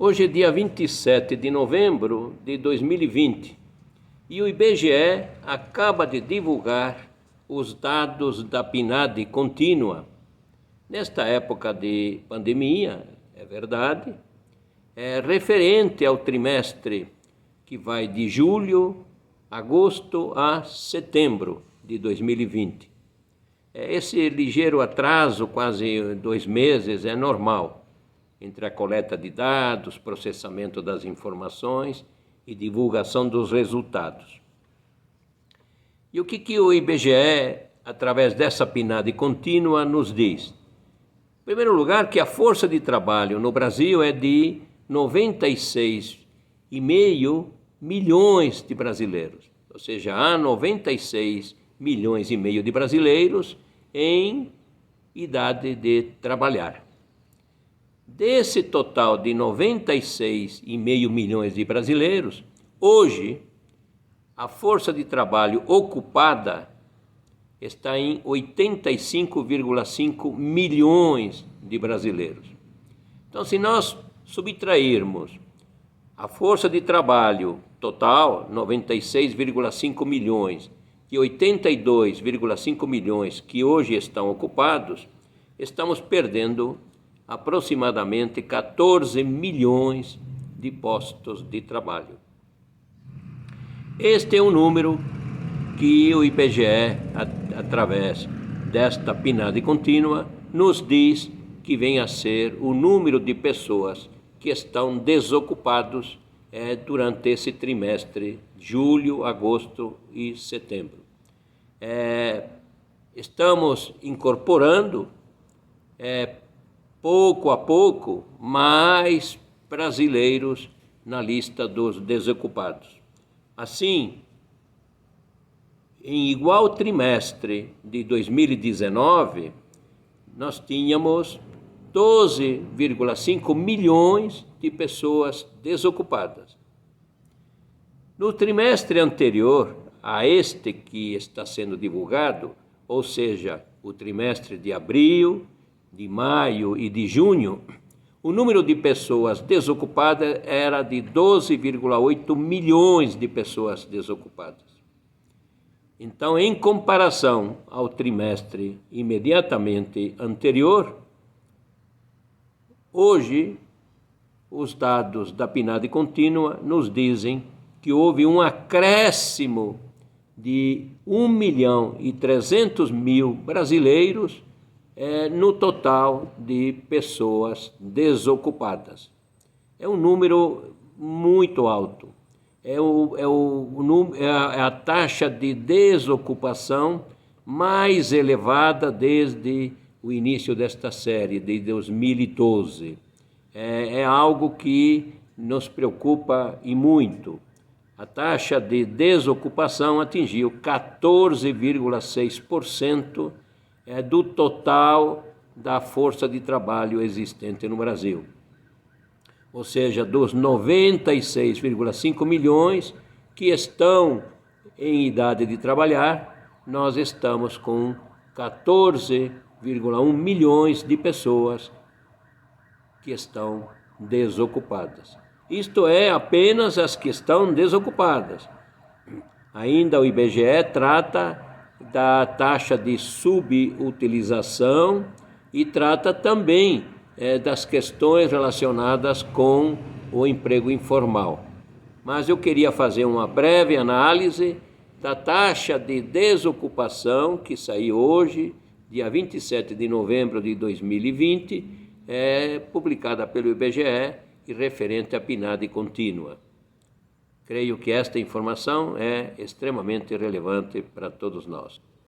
Hoje é dia 27 de novembro de 2020 e o IBGE acaba de divulgar os dados da PNAD contínua. Nesta época de pandemia, é verdade, é referente ao trimestre que vai de julho, agosto a setembro de 2020. Esse ligeiro atraso, quase 2 meses, é normal entre a coleta de dados, processamento das informações e divulgação dos resultados. E o que o IBGE, através dessa PNAD contínua, nos diz? Em primeiro lugar, que a força de trabalho no Brasil é de 96,5 milhões de brasileiros, ou seja, há 96 milhões e meio de brasileiros em idade de trabalhar. Desse total de 96,5 milhões de brasileiros, hoje, a força de trabalho ocupada está em 85,5 milhões de brasileiros. Então, se nós subtrairmos a força de trabalho total, 96,5 milhões, e 82,5 milhões que hoje estão ocupados, estamos perdendo aproximadamente 14 milhões de postos de trabalho. Este é um número que o IBGE, através desta PNAD contínua, nos diz que vem a ser o número de pessoas que estão desocupados durante esse trimestre, julho, agosto e setembro. Estamos incorporando pouco a pouco, mais brasileiros na lista dos desocupados. Assim, em igual trimestre de 2019, nós tínhamos 12,5 milhões de pessoas desocupadas. No trimestre anterior a este que está sendo divulgado, ou seja, o trimestre de abril, de maio e de junho, o número de pessoas desocupadas era de 12,8 milhões de pessoas desocupadas. Então, em comparação ao trimestre imediatamente anterior, hoje, os dados da PNAD contínua nos dizem que houve um acréscimo de 1.300.000 brasileiros no total de pessoas desocupadas. É um número muito alto. É a taxa de desocupação mais elevada desde o início desta série, de 2012. É algo que nos preocupa e muito. A taxa de desocupação atingiu 14,6% do total da força de trabalho existente no Brasil. Ou seja, dos 96,5 milhões que estão em idade de trabalhar, nós estamos com 14,1 milhões de pessoas que estão desocupadas. Isto é apenas as que estão desocupadas. Ainda o IBGE trata da taxa de subutilização e trata também das questões relacionadas com o emprego informal. Mas eu queria fazer uma breve análise da taxa de desocupação que saiu hoje, dia 27 de novembro de 2020, publicada pelo IBGE e referente à PNAD contínua. Creio que esta informação é extremamente relevante para todos nós.